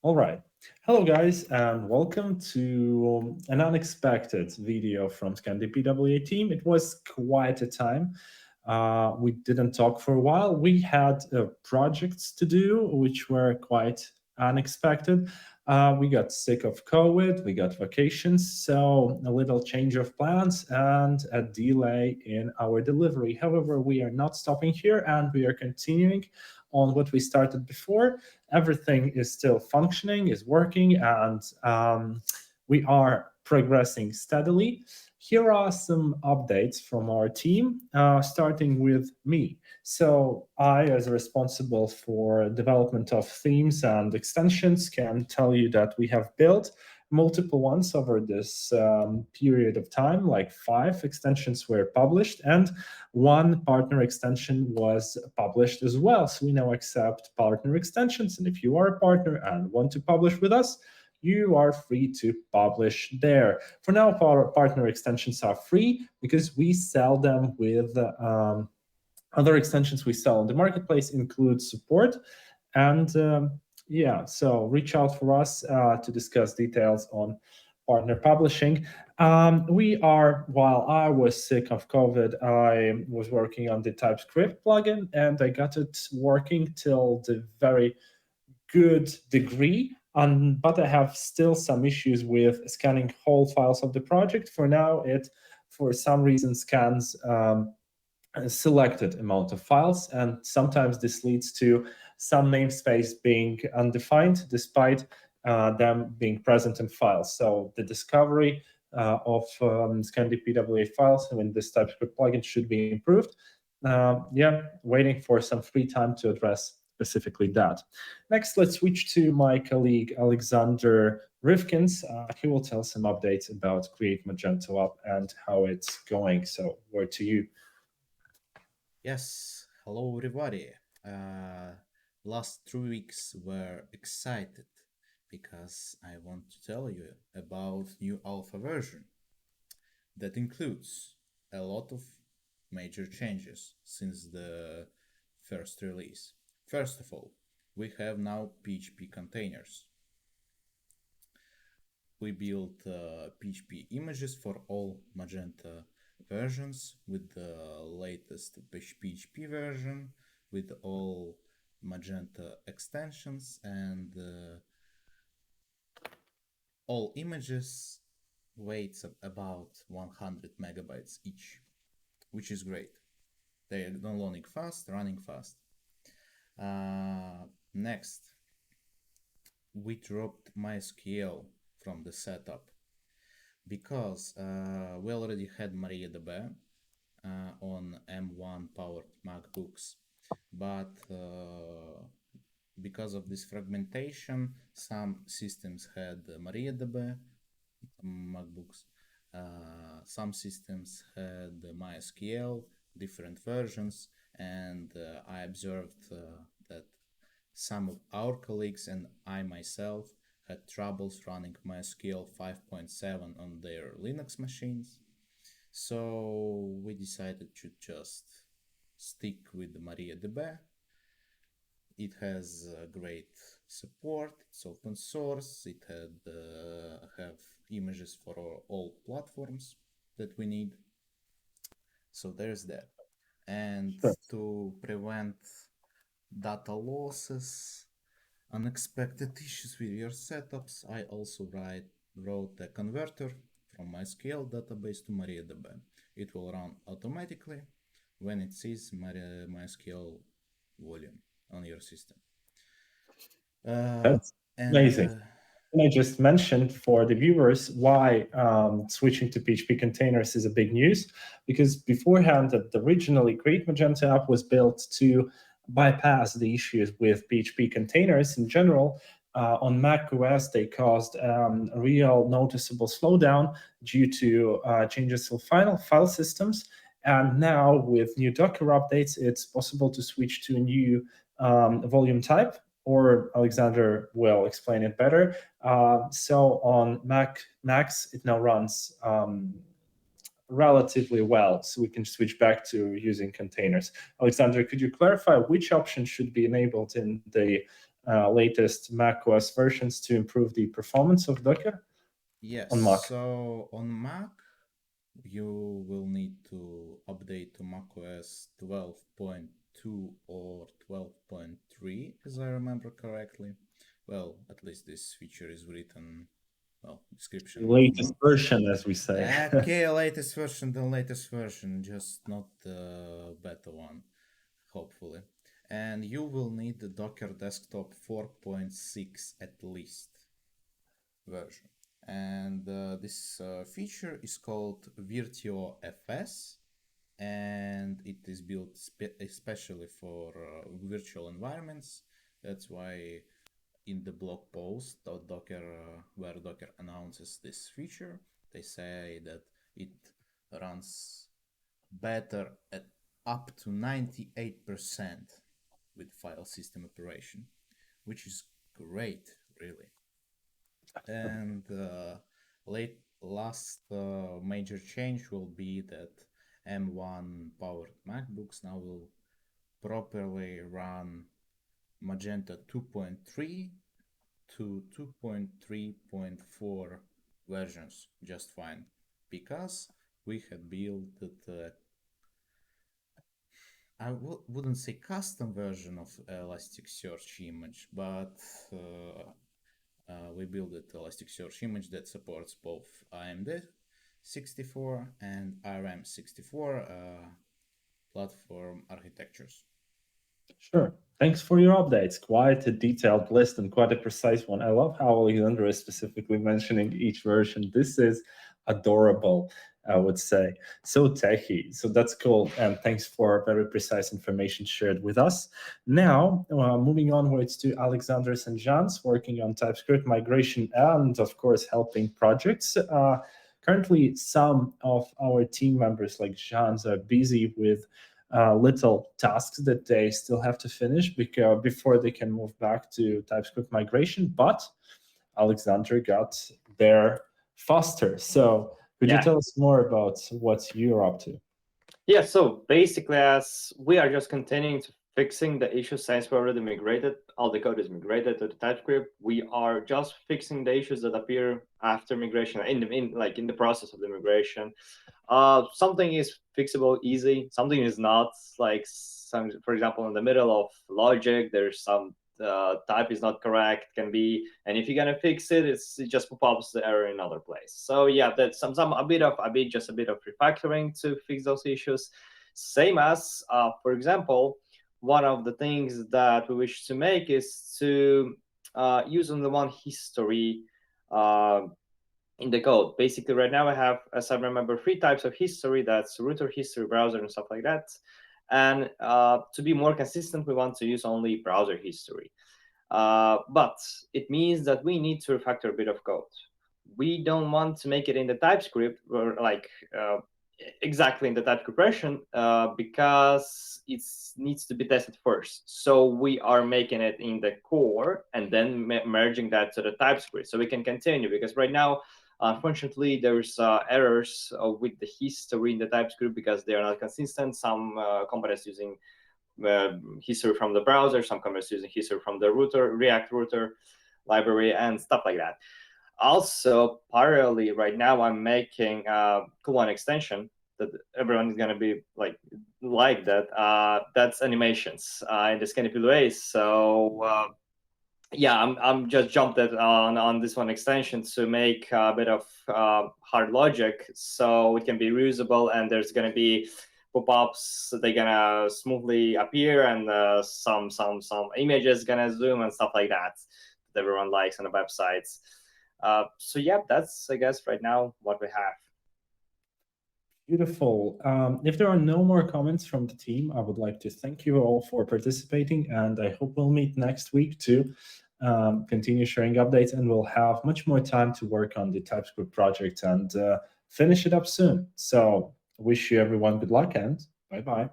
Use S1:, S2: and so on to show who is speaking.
S1: All right. Hello, guys, and welcome to an unexpected video from ScandiPWA team. It was quite a time. We didn't talk for a while. We had projects to do, which were quite unexpected. We got sick of COVID, we got vacations, so a little change of plans and a delay in our delivery. However, we are not stopping here and we are continuing on what we started before. Everything is still functioning, is working, and we are progressing steadily. Here are some updates from our team, starting with me. So I, as responsible for development of themes and extensions, can tell you that we have built multiple ones over this period of time, like 5 extensions were published and 1 partner extension was published as well. So we now accept partner extensions. And if you are a partner and want to publish with us, you are free to publish there. For now, our partner extensions are free because we sell them with other extensions we sell on the marketplace include support. And yeah, so reach out for us to discuss details on partner publishing. While I was sick of COVID, I was working on the TypeScript plugin and I got it working till the very good degree. But I have still some issues with scanning whole files of the project. For now, it, for some reason, scans a selected amount of files, and sometimes this leads to some namespace being undefined despite them being present in files. So the discovery of ScandiPWA files in this TypeScript plugin should be improved. Yeah, waiting for some free time to address specifically that. Next, let's switch to my colleague Alexander Rivkins. He will tell some updates about Create Magento app and how it's going. So, word to you.
S2: Yes, hello everybody. Last 3 weeks were excited because I want to tell you about new alpha version that includes a lot of major changes since the first release. First of all, we have now PHP containers. We built PHP images for all Magento versions with the latest PHP version, with all Magento extensions, and all images weights about 100 megabytes each, which is great. They are downloading fast, running fast. Next, we dropped MySQL from the setup because we already had MariaDB on M1 powered MacBooks, but because of this fragmentation, some systems had MariaDB MacBooks, some systems had MySQL, different versions, and I observed that some of our colleagues and I myself had troubles running MySQL 5.7 on their Linux machines. So we decided to just stick with the MariaDB. It has great support, it's open source, it had have images for all platforms that we need. So there's that. And to prevent data losses, unexpected issues with your setups, I also wrote a converter from MySQL database to MariaDB. It will run automatically when it sees MySQL volume on your system.
S1: That's amazing. And I just mentioned for the viewers why switching to PHP containers is a big news, because beforehand, the originally Create Magento app was built to bypass the issues with PHP containers in general. On Mac OS, they caused a real noticeable slowdown due to changes to file systems. And now with new Docker updates, it's possible to switch to a new volume type, or Alexander will explain it better. So on Macs, it now runs relatively well, so we can switch back to using containers. Alexander, could you clarify which option should be enabled in the latest macOS versions to improve the performance of Docker?
S2: Yes,
S1: On Mac.
S2: so on Mac, you will need to update to macOS 12.2 or 12.3, as I remember correctly. Well, at least this feature is written, well, description.
S1: The latest version, as we say.
S2: Okay, latest version, the latest version, just not the beta one, hopefully. And you will need the Docker Desktop 4.6 at least version. And this feature is called VirtuoFS, and it is built especially for virtual environments. That's why in the blog post Docker, where Docker announces this feature, they say that it runs better at up to 98% with file system operation, which is great, really. And last major change will be that M1 powered MacBooks now will properly run Magento 2.3 to 2.3.4 versions just fine, because we had built the wouldn't say custom version of Elasticsearch image, but we built an Elasticsearch image that supports both AMD 64 and ARM 64 platform architectures.
S1: Sure. Thanks for your updates. Quite a detailed list and quite a precise one. I love how Alexander is specifically mentioning each version. This is adorable, I would say. So techy. So that's cool. And thanks for very precise information shared with us. Now, moving onwards to Alexander's and Jan's working on TypeScript migration and, of course, helping projects. Currently, some of our team members, like Jan's, are busy with little tasks that they still have to finish before they can move back to TypeScript migration. But Alexander got there faster. So could you tell us more about what you're up to?
S3: Yeah, so basically, as we are just continuing to fixing the issues since we already migrated, all the code is migrated to the TypeScript. We are just fixing the issues that appear after migration, in the process of the migration. Something is fixable easy, something is not. Like for example, in the middle of logic, there's some type is not correct, can be, and if you're gonna fix it, it just pop-ups the error in another place. So yeah, that's a bit of refactoring to fix those issues. Same as, for example, one of the things that we wish to make is to use on the one history in the code. Basically, right now I have, as I remember, 3 types of history. That's router history, browser, and stuff like that. And to be more consistent, we want to use only browser history. But it means that we need to refactor a bit of code. We don't want to make it in the TypeScript, or like exactly in the TypeScript version, because it needs to be tested first. So we are making it in the core and then merging that to the TypeScript so we can continue. Because right now, unfortunately, there's errors with the history in the TypeScript because they are not consistent. Some components using history from the browser, some components using history from the React router library, and stuff like that. Also, parallelly, right now I'm making a cool extension that everyone is going to be like that. That's animations in the ScandiPWA. So yeah, I'm just jumped on this one extension to make a bit of hard logic so it can be reusable, and there's going to be pop-ups. They're gonna smoothly appear, and some images gonna zoom and stuff like that everyone likes on the websites. So yeah, that's, I guess, right now what we have.
S1: Beautiful. If there are no more comments from the team, I would like to thank you all for participating, and I hope we'll meet next week to continue sharing updates, and we'll have much more time to work on the TypeScript project and finish it up soon. So wish you everyone good luck, and bye-bye.